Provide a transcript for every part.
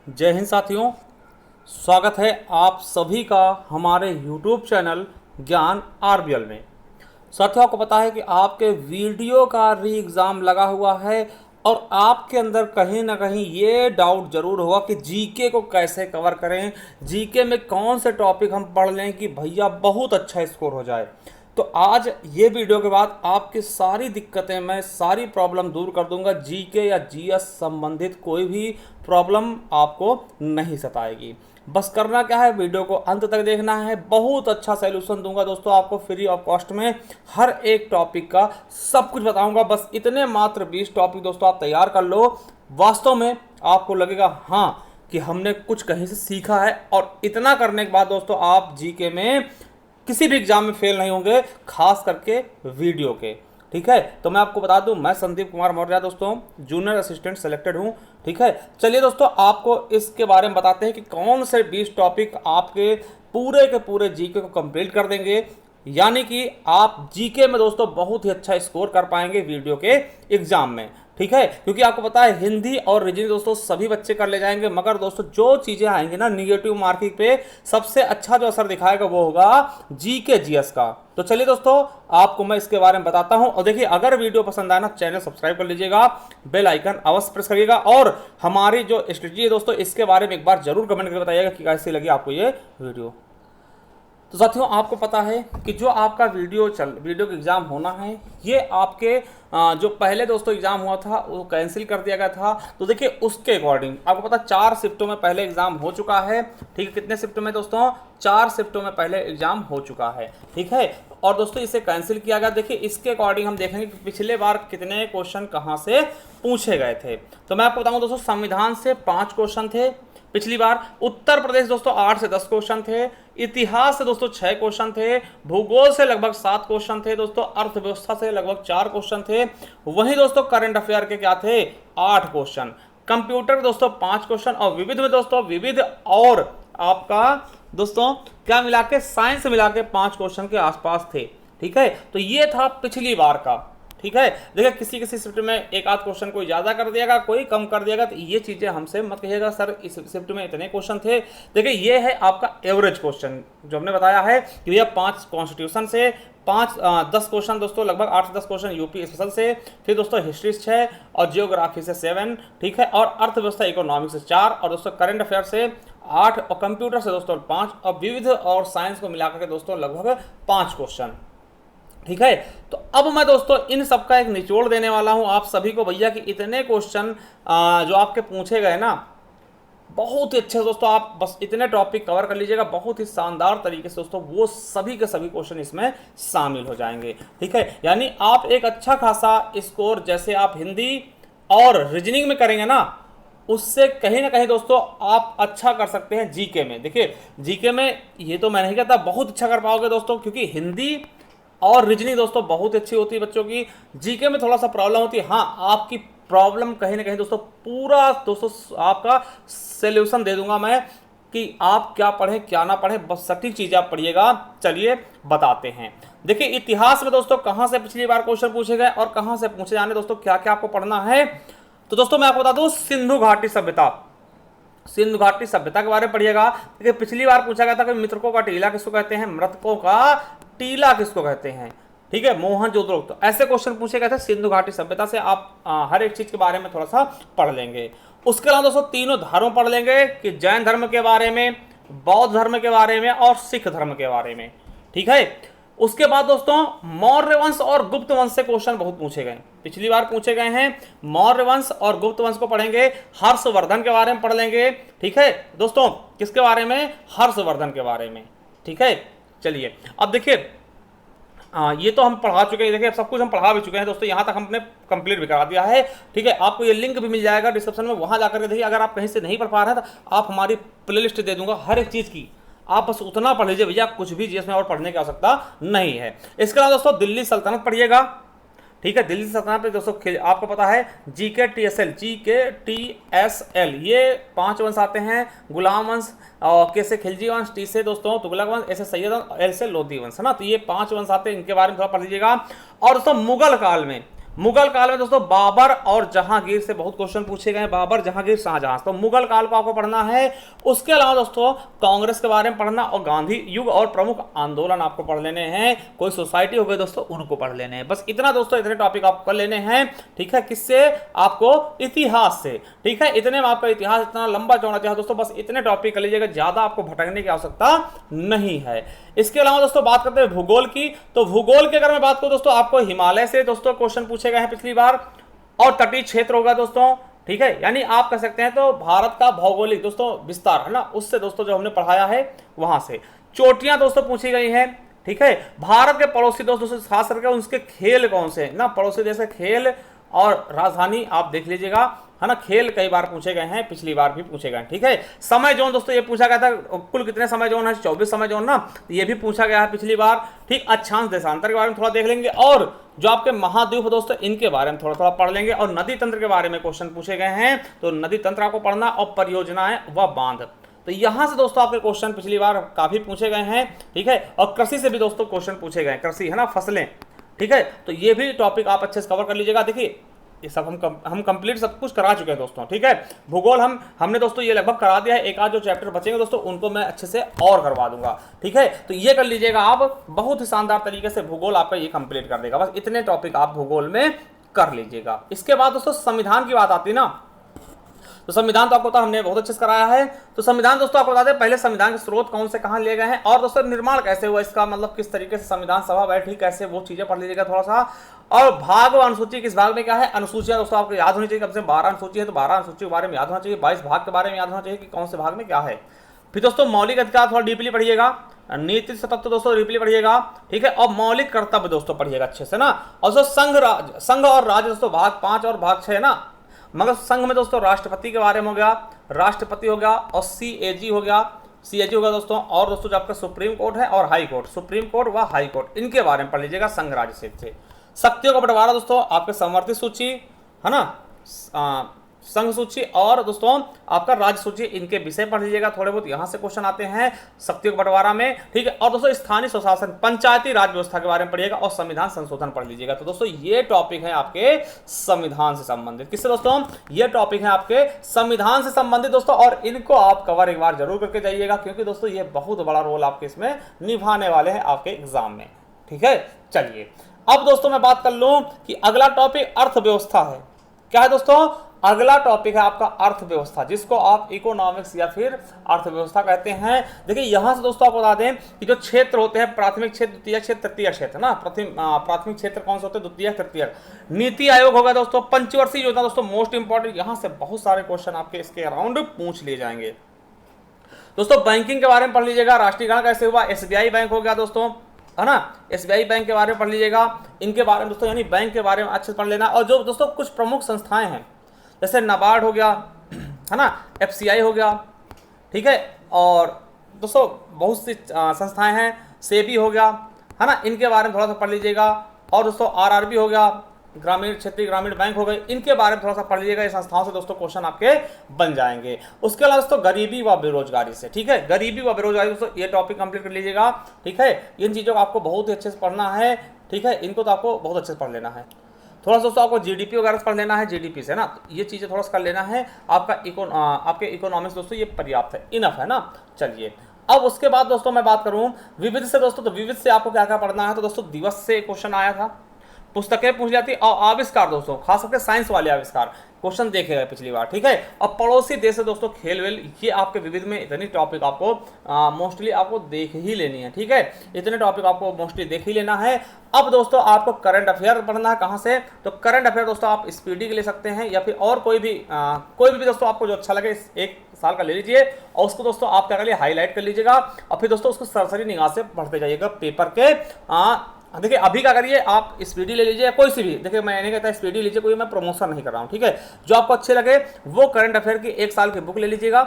जय हिंद साथियों। स्वागत है आप सभी का हमारे YouTube चैनल ज्ञान आरबीएल में। साथियों, आपको पता है कि आपके वीडियो का री एग्ज़ाम लगा हुआ है और आपके अंदर कहीं ना कहीं ये डाउट ज़रूर होगा कि जीके को कैसे कवर करें, जीके में कौन से टॉपिक हम पढ़ लें कि भैया बहुत अच्छा स्कोर हो जाए। तो आज ये वीडियो के बाद आपकी सारी दिक्कतें, मैं सारी प्रॉब्लम दूर कर दूंगा। जीके या जीएस संबंधित कोई भी प्रॉब्लम आपको नहीं सताएगी। बस करना क्या है, वीडियो को अंत तक देखना है। बहुत अच्छा सॉल्यूशन दूंगा दोस्तों आपको फ्री ऑफ कॉस्ट में। हर एक टॉपिक का सब कुछ बताऊंगा। बस इतने मात्र 20 टॉपिक दोस्तों आप तैयार कर लो। वास्तव में आपको लगेगा हाँ कि हमने कुछ कहीं से सीखा है, और इतना करने के बाद दोस्तों आप जीके में किसी भी एग्जाम में फेल नहीं होंगे, खास करके वीडियो के। ठीक है, तो मैं आपको बता दूं, मैं संदीप कुमार मौर्य दोस्तों जूनियर असिस्टेंट सेलेक्टेड हूं। ठीक है, चलिए दोस्तों आपको इसके बारे में बताते हैं कि कौन से 20 टॉपिक आपके पूरे के पूरे जीके को कंप्लीट कर देंगे, यानी कि आप जीके में दोस्तों बहुत ही अच्छा स्कोर कर पाएंगे वीडियो के एग्जाम में। ठीक है, क्योंकि आपको पता है हिंदी और रीजनिंग दोस्तों सभी बच्चे कर ले जाएंगे, मगर दोस्तों जो चीजें आएंगी ना निगेटिव मार्किंग पे, सबसे अच्छा जो असर दिखाएगा वो होगा जीके जीएस का। तो चलिए दोस्तों आपको मैं इसके बारे में बताता हूं। और देखिए, अगर वीडियो पसंद आए ना, चैनल सब्सक्राइब कर लीजिएगा, बेल आइकन अवश्य प्रेस करिएगा, और हमारी जो स्ट्रेटजी है दोस्तों इसके बारे में एक बार जरूर कमेंट करके बताइएगा कि कैसी लगी आपको ये वीडियो। तो साथियों, आपको पता है कि जो आपका वीडियो का एग्ज़ाम होना है, ये आपके जो पहले दोस्तों एग्ज़ाम हुआ था वो कैंसिल कर दिया गया था। तो देखिए उसके अकॉर्डिंग आपको पता 4 शिफ्टों में पहले एग्ज़ाम हो चुका है। ठीक है, कितने शिफ्टों में दोस्तों? 4 शिफ्टों में पहले एग्ज़ाम हो चुका है। ठीक है, और दोस्तों इसे कैंसिल किया गया। देखिए इसके अकॉर्डिंग हम देखेंगे कि पिछले बार कितने क्वेश्चन कहाँ से पूछे गए थे। तो मैं आपको बताऊँगा दोस्तों, संविधान से 5 क्वेश्चन थे पिछली बार। उत्तर प्रदेश दोस्तों 8 से 10 क्वेश्चन थे। इतिहास से दोस्तों 6 क्वेश्चन थे। भूगोल से लगभग 7 क्वेश्चन थे दोस्तों। अर्थव्यवस्था से लगभग 4 क्वेश्चन थे। वहीं दोस्तों करंट अफेयर के क्या थे? 8 क्वेश्चन। कंप्यूटर दोस्तों 5 क्वेश्चन, और विविध में दोस्तों विविध और आपका दोस्तों क्या मिला के, साइंस मिला के 5 क्वेश्चन के आसपास थे। ठीक है, तो ये था पिछली बार का। ठीक है, देखिए किसी किसी शिफ्ट में एक आध क्वेश्चन कोई ज्यादा कर दिएगा, कोई कम कर दिएगा, तो ये चीजें हमसे मत कहिएगा सर इस शिफ्ट में इतने क्वेश्चन थे। देखिए ये है आपका एवरेज क्वेश्चन जो हमने बताया है कि भैया 5 कॉन्स्टिट्यूशन से 10 क्वेश्चन दोस्तों, लगभग 8 से 10 क्वेश्चन यूपी स्पेशल से, फिर दोस्तों हिस्ट्री 6 और जियोग्राफी से 7। ठीक है, और अर्थव्यवस्था इकोनॉमिक्स से 4, और दोस्तों करंट अफेयर से 8, और कंप्यूटर से दोस्तों 5, और विविध और साइंस को मिलाकर के दोस्तों लगभग 5 क्वेश्चन। ठीक है, तो अब मैं दोस्तों इन सबका एक निचोड़ देने वाला हूं आप सभी को भैया कि इतने क्वेश्चन जो आपके पूछे गए ना, बहुत ही अच्छे दोस्तों, आप बस इतने टॉपिक कवर कर लीजिएगा बहुत ही शानदार तरीके से दोस्तों, वो सभी के सभी क्वेश्चन इसमें शामिल हो जाएंगे। ठीक है, यानी आप एक अच्छा खासा स्कोर जैसे आप हिंदी और रीजनिंग में करेंगे ना, उससे कहीं ना कहीं दोस्तों आप अच्छा कर सकते हैं जीके में। देखिए जीके में ये तो मैं नहीं कहता बहुत अच्छा कर पाओगे दोस्तों, क्योंकि हिंदी और रीजनिंग दोस्तों बहुत अच्छी होती है बच्चों की। जीके में थोड़ा सा प्रॉब्लम होती है। हाँ, आपकी प्रॉब्लम कहीं ना कहीं दोस्तों पूरा दोस्तों आपका सोल्यूशन दे दूंगा मैं कि आप क्या पढ़ें क्या ना पढ़ें, बस सटीक चीज़ें आप पढ़िएगा। चलिए बताते हैं। देखिए इतिहास में दोस्तों कहाँ से पिछली बार क्वेश्चन पूछे गए और कहाँ से पूछे जाने दोस्तों, क्या क्या आपको पढ़ना है। तो दोस्तों मैं आपको बता दूं, सिंधु घाटी सभ्यता, सिंधु घाटी सभ्यता के बारे में पढ़िएगा। देखिए पिछली बार पूछा गया था कि मृतकों का टीला किसको कहते हैं, मृतकों का टीला किसको कहते हैं। ठीक है, मोहनजोदड़ो। तो ऐसे क्वेश्चन पूछे गए थे सिंधु घाटी सभ्यता से। आप हर एक चीज के बारे में थोड़ा सा पढ़ लेंगे। उसके अलावा दोस्तों तीनों धर्म पढ़ लेंगे कि जैन धर्म के बारे में, बौद्ध धर्म के बारे में और सिख धर्म के बारे में। ठीक है, उसके बाद दोस्तों मौर्य वंश और गुप्त वंश से क्वेश्चन बहुत पूछे गए, पिछली बार पूछे गए हैं। मौर्य वंश और गुप्त वंश को पढ़ेंगे। हर्षवर्धन के बारे में पढ़ लेंगे। ठीक है दोस्तों, किसके बारे में? हर्षवर्धन के बारे में। ठीक है, चलिए अब देखिए ये तो हम पढ़ा चुके हैं। देखिए सब कुछ हम पढ़ा भी चुके हैं दोस्तों, यहाँ तक हमने कंप्लीट भी करा दिया है। ठीक है, आपको ये लिंक भी मिल जाएगा डिस्क्रिप्शन में, वहाँ जाकर के देखिए। अगर आप कहीं से नहीं पढ़ पा रहे हैं तो आप हमारी प्लेलिस्ट दे दूंगा हर एक चीज़ की, आप बस उतना पढ़ लीजिए भैया, कुछ भी जिसमें और पढ़ने की आवश्यकता नहीं है। इसके अलावा दोस्तों दिल्ली सल्तनत पढ़िएगा। ठीक है, दिल्ली सल्तनत पे दोस्तों आपको पता है जीके टीएसएल, ये 5 वंश आते हैं। गुलाम वंश, के से खिलजी वंश, टी से दोस्तों तुगलक वंश, ऐसे सैयद वंश, एल से लोधी वंश, है ना। तो ये 5 वंश आते हैं, इनके बारे में थोड़ा पढ़ लीजिएगा। और दोस्तों मुगल काल में मुगल काल में दोस्तों बाबर और जहांगीर से बहुत क्वेश्चन पूछे गए हैं, बाबर, जहांगीर, शाहजहां। तो मुगल काल को आपको पढ़ना है। उसके अलावा दोस्तों कांग्रेस के बारे में पढ़ना और गांधी युग और प्रमुख आंदोलन आपको पढ़ लेने हैं। कोई सोसाइटी हो गई दोस्तों, उनको पढ़ लेने हैं। बस इतना दोस्तों, इतने टॉपिक आपको कर लेने हैं। ठीक है, किससे? आपको इतिहास से। ठीक है, इतने में आपका इतिहास इतना लंबा चौड़ा इतिहास दोस्तों, बस इतने टॉपिक कर लीजिएगा, ज्यादा आपको भटकने की आवश्यकता नहीं है। इसके अलावा दोस्तों बात करते हैं भूगोल की। तो भूगोल की अगर मैं बात करूं दोस्तों, आपको हिमालय से दोस्तों क्वेश्चन पूछे गए हैं पिछली बार, और तटीय क्षेत्र होगा दोस्तों। ठीक है, यानी आप कह सकते हैं तो भारत का भौगोलिक दोस्तों विस्तार है ना, उससे दोस्तों जो हमने पढ़ाया है वहां से। चोटियां दोस्तों पूछी गई हैं। ठीक है, भारत के पड़ोसी दोस्तों खास करके उनके खेल कौन से ना, पड़ोसी देश के खेल और राजधानी आप देख लीजिएगा, है ना। खेल कई बार पूछे गए हैं, पिछली बार भी पूछे गए। ठीक है, समय जोन दोस्तों ये पूछा गया था, कुल कितने समय जोन है? 24 समय जोन ना, ये भी पूछा गया है पिछली बार। ठीक, अक्षांश देशांतर के बारे में थोड़ा देख लेंगे, और जो आपके महाद्वीप दोस्तों इनके बारे में थोड़ा थोड़ा पढ़ लेंगे, और नदी तंत्र के बारे में क्वेश्चन पूछे गए हैं, तो नदी तंत्र आपको पढ़ना, और परियोजनाएं व बांध। तो यहां से दोस्तों आपके क्वेश्चन पिछली बार काफी पूछे गए हैं। ठीक है, और कृषि से भी दोस्तों क्वेश्चन पूछे गए, कृषि है ना, फसलें। ठीक है, तो ये भी टॉपिक आप अच्छे से कवर कर लीजिएगा। देखिए ये सब हम कंप्लीट सब कुछ करा चुके हैं दोस्तों। ठीक है, भूगोल हमने दोस्तों ये लगभग करा दिया है। एक आध जो चैप्टर बचेंगे दोस्तों उनको मैं अच्छे से और करवा दूंगा। ठीक है, तो ये कर लीजिएगा आप, बहुत ही शानदार तरीके से भूगोल आपका ये कंप्लीट कर देगा। बस इतने टॉपिक आप भूगोल में कर लीजिएगा। इसके बाद दोस्तों संविधान की बात आती है ना, तो संविधान तो आपको पता हमने बहुत अच्छे से कराया है। तो संविधान दोस्तों आपको बता दें, पहले संविधान के स्रोत कौन से कहां लिए गए हैं, और दोस्तों निर्माण कैसे हुआ इसका, मतलब किस तरीके से संविधान सभा बैठी, कैसे, वो चीजें पढ़ लीजिएगा थोड़ा सा। और भाग व अनुसूची किस भाग में क्या है, अनुसूचियां दोस्तों आपको याद होनी चाहिए। कम से कम 12 अनुसूची है, तो 12 अनुसूची के बारे में याद होना चाहिए। 22 भाग के बारे में याद होना चाहिए कि कौन से भाग में क्या है। फिर दोस्तों मौलिक अधिकार थोड़ा डीपली पढ़िएगा, नीति तत्व दोस्तों डीपली पढ़िएगा। ठीक है, और मौलिक कर्तव्य दोस्तों पढ़िएगा अच्छे से ना। और दोस्तों संघ और राज्य दोस्तों भाग 5 और भाग 6 है ना। मगर संघ में दोस्तों राष्ट्रपति के बारे में हो गया, राष्ट्रपति हो गया, और सीएजी हो गया, सीएजी होगा दोस्तों। और दोस्तों जो आपका सुप्रीम कोर्ट है और हाई कोर्ट, सुप्रीम कोर्ट व हाई कोर्ट, इनके बारे में पढ़ लीजिएगा संघ राज्य से। शक्तियों का बंटवारा दोस्तों आपके समवर्ती सूची है ना, संघ सूची और दोस्तों आपका राज्य सूची, इनके विषय पढ़ लीजिएगा। थोड़े बहुत यहां से क्वेश्चन आते हैं शक्तियों का बंटवारा में। ठीक है, और दोस्तों स्थानीय स्वशासन, पंचायती राज व्यवस्था के बारे में पढ़िएगा, और संविधान संशोधन पढ़ लीजिएगा। तो दोस्तों ये टॉपिक है आपके संविधान से संबंधित। किससे दोस्तों? ये टॉपिक है आपके संविधान से संबंधित दोस्तों, और इनको आप कवर एक बार जरूर करके जाइएगा, क्योंकि दोस्तों ये बहुत बड़ा रोल आपके इसमें निभाने वाले हैं आपके एग्जाम में। ठीक है, चलिए अब दोस्तों मैं बात कर लूं कि अगला टॉपिक अर्थव्यवस्था है। क्या है दोस्तों? अगला टॉपिक है आपका अर्थव्यवस्था, जिसको आप इकोनॉमिक्स या फिर अर्थव्यवस्था कहते हैं। देखिए यहां से दोस्तों आपको बता दें कि जो क्षेत्र होते हैं, प्राथमिक क्षेत्र, द्वितीय क्षेत्र, तृतीय क्षेत्र ना, प्राथमिक क्षेत्र कौन से होते हैं, द्वितीय, तृतीय। नीति आयोग होगा दोस्तों, पंचवर्षीय योजना दोस्तों मोस्ट इंपॉर्टेंट, यहां से बहुत सारे क्वेश्चन आपके इसके अराउंड पूछ लिए जाएंगे। दोस्तों बैंकिंग के बारे में पढ़ लीजिएगा, राष्ट्रीयकरण कैसे हुआ, एसबीआई बैंक हो गया दोस्तों, है ना, एसबीआई बैंक के बारे में पढ़ लीजिएगा। इनके बारे में दोस्तों यानी बैंक के बारे में अच्छे से पढ़ लेना। और जो दोस्तों कुछ प्रमुख संस्थाएं हैं, जैसे नाबार्ड हो गया, है ना, एफसीआई हो गया, ठीक है, और दोस्तों बहुत सी संस्थाएं हैं, सेबी हो गया, है ना, इनके बारे में थोड़ा सा पढ़ लीजिएगा। और दोस्तों आरआरबी हो गया, ग्रामीण क्षेत्रीय ग्रामीण बैंक हो गए, इनके बारे में थोड़ा सा पढ़ लीजिएगा। ये संस्थाओं से दोस्तों क्वेश्चन आपके बन जाएंगे। उसके अलावा दोस्तों गरीबी व बेरोजगारी से, ठीक है, गरीबी व बेरोजगारी दोस्तों ये टॉपिक कंप्लीट कर लीजिएगा। ठीक है, इन चीज़ों को आपको बहुत ही अच्छे से पढ़ना है। ठीक है, इनको तो आपको बहुत अच्छे से पढ़ लेना है। थोड़ा सा दोस्तों आपको जीडीपी वगैरह से पढ़ लेना है, जीडीपी से ना, तो ये चीज़ें थोड़ा सा कर लेना है। आपका आपके इकोनॉमिक्स दोस्तों ये पर्याप्त है, इनफ है ना। चलिए अब उसके बाद दोस्तों मैं बात करूं विविध से दोस्तों, तो विविध से आपको क्या क्या पढ़ना है। तो दोस्तों दिवस से क्वेश्चन आया था, पुस्तकें पूछ जाती, और आविष्कार दोस्तों खास करके साइंस वाले आविष्कार क्वेश्चन देखे गए पिछली बार। ठीक है, और पड़ोसी देश से दोस्तों खेल वेल, ये आपके विविध में इतनी टॉपिक आपको मोस्टली आपको देख ही लेनी है। ठीक है, इतने टॉपिक आपको मोस्टली देख ही लेना है। अब दोस्तों आपको करंट अफेयर पढ़ना है। कहाँ से? तो करंट अफेयर दोस्तों आप स्पीडी के ले सकते हैं, या फिर और कोई भी दोस्तों आपको जो अच्छा लगे एक साल का ले लीजिए, और उसको दोस्तों आप क्या करिए, हाईलाइट कर लीजिएगा, और फिर दोस्तों उसको सरसरी निगाह से पढ़ते जाइएगा पेपर के। देखिए अभी क्या करिए, आप स्पीडी ले लीजिए, कोई सी भी, देखिए मैं नहीं कहता स्पीडी लीजिए, कोई मैं प्रमोशन नहीं कर रहा हूँ। ठीक है, जो आपको अच्छे लगे वो करंट अफेयर की 1 साल की बुक ले लीजिएगा,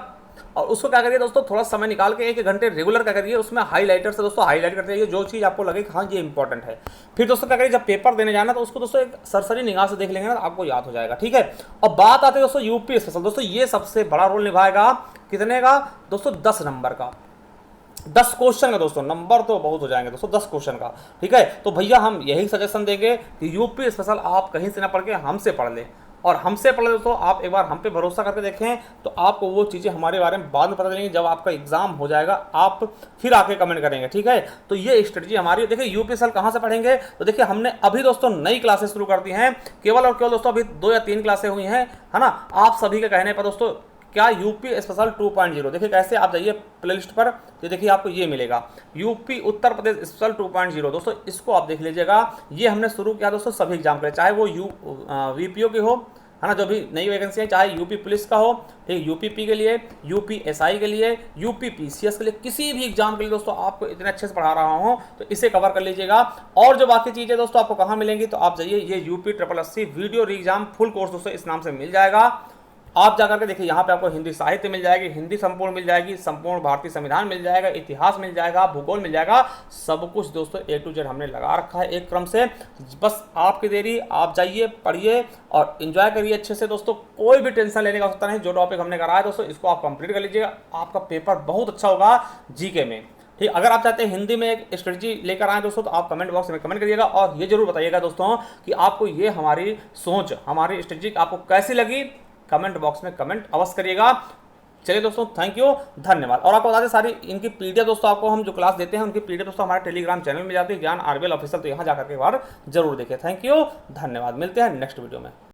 और उसको क्या करिए दोस्तों थोड़ा समय निकाल के 1 घंटे रेगुलर क्या करिए, उसमें हाईलाइटर से दोस्तों हाईलाइट करते जाइए जो चीज़ आपको लगे कि हाँ ये इंपॉर्टेंट है। फिर दोस्तों क्या करिए, जब पेपर देने जाना तो उसको दोस्तों एक सरसरी निगाह से देख लेंगे ना, आपको याद हो जाएगा। ठीक है, और बात आती है दोस्तों यूपी स्पेशल, दोस्तों ये सबसे बड़ा रोल निभाएगा, कितने का दोस्तों, 10 नंबर का। 10 क्वेश्चन का दोस्तों, नंबर तो बहुत हो जाएंगे दोस्तों 10 क्वेश्चन का। ठीक है, तो भैया हम यही सजेशन देंगे कि यूपी स्पेशल आप कहीं से ना पढ़ के हमसे पढ़ लें, और हमसे पढ़ ले दोस्तों। आप एक बार हम पे भरोसा करके देखें तो आपको वो चीज़ें हमारे बारे में बाद में पता चलेंगी, जब आपका एग्जाम हो जाएगा आप फिर आके कमेंट करेंगे। ठीक है, तो ये स्ट्रेटजी हमारी। देखिए यूपीएसएल कहाँ से पढ़ेंगे, तो देखिए हमने अभी दोस्तों नई क्लासेस शुरू कर दी हैं, केवल और केवल दोस्तों अभी 2 या 3 क्लासें हुई हैं, है ना। आप सभी के कहने पर दोस्तों क्या यूपी स्पेशल 2.0, देखिए कैसे, आप जाइए प्लेलिस्ट पर तो देखिए आपको ये मिलेगा, यूपी उत्तर प्रदेश स्पेशल 2.0 दोस्तों, इसको आप देख लीजिएगा। ये हमने शुरू किया दोस्तों सभी एग्जाम के लिए, चाहे वो वीपीओ की हो, है ना, जो भी नई वैकेंसी है, चाहे यूपी पुलिस का हो, ठीक, यूपीपी के लिए, यूपी एसआई के लिए, यूपी पीसीएस के लिए, किसी भी एग्जाम के लिए दोस्तों आपको इतने अच्छे से पढ़ा रहा हूं, तो इसे कवर कर लीजिएगा। और जो बाकी चीजें दोस्तों आपको कहां मिलेंगी, तो आप जाइए, ये यूपी ट्रिपल एससी वीडियो री एग्जाम फुल कोर्स दोस्तों इस नाम से मिल जाएगा। आप जाकर के देखिए, यहाँ पे आपको हिंदी साहित्य मिल जाएगी, हिंदी संपूर्ण मिल जाएगी, संपूर्ण भारतीय संविधान मिल जाएगा, इतिहास मिल जाएगा, भूगोल मिल जाएगा, सब कुछ दोस्तों A to Z हमने लगा रखा है एक क्रम से। बस आपकी देरी, आप जाइए पढ़िए और एंजॉय करिए अच्छे से दोस्तों। कोई भी टेंशन लेने का आवश्यकता नहीं, जो टॉपिक हमने कराया दोस्तों इसको आप कंप्लीट कर लीजिएगा, आपका पेपर बहुत अच्छा होगा जीके में। ठीक, अगर आप चाहते हैं हिंदी में एक स्ट्रेटजी लेकर आए दोस्तों, तो आप कमेंट बॉक्स में कमेंट करिएगा और ये जरूर बताइएगा दोस्तों कि आपको ये हमारी सोच, हमारी स्ट्रेटजी आपको कैसी लगी। कमेंट बॉक्स में कमेंट अवश्य करिएगा। चलिए दोस्तों, थैंक यू, धन्यवाद। और आपको बता दें सारी इनकी पीडीएफ दोस्तों, आपको हम जो क्लास देते हैं उनकी पीडीएफ दोस्तों हमारे टेलीग्राम चैनल में जाती है, ज्ञान आरबीएल ऑफिशियल, तो यहाँ जाकर के एक बार जरूर देखें। थैंक यू, धन्यवाद, मिलते हैं नेक्स्ट वीडियो में।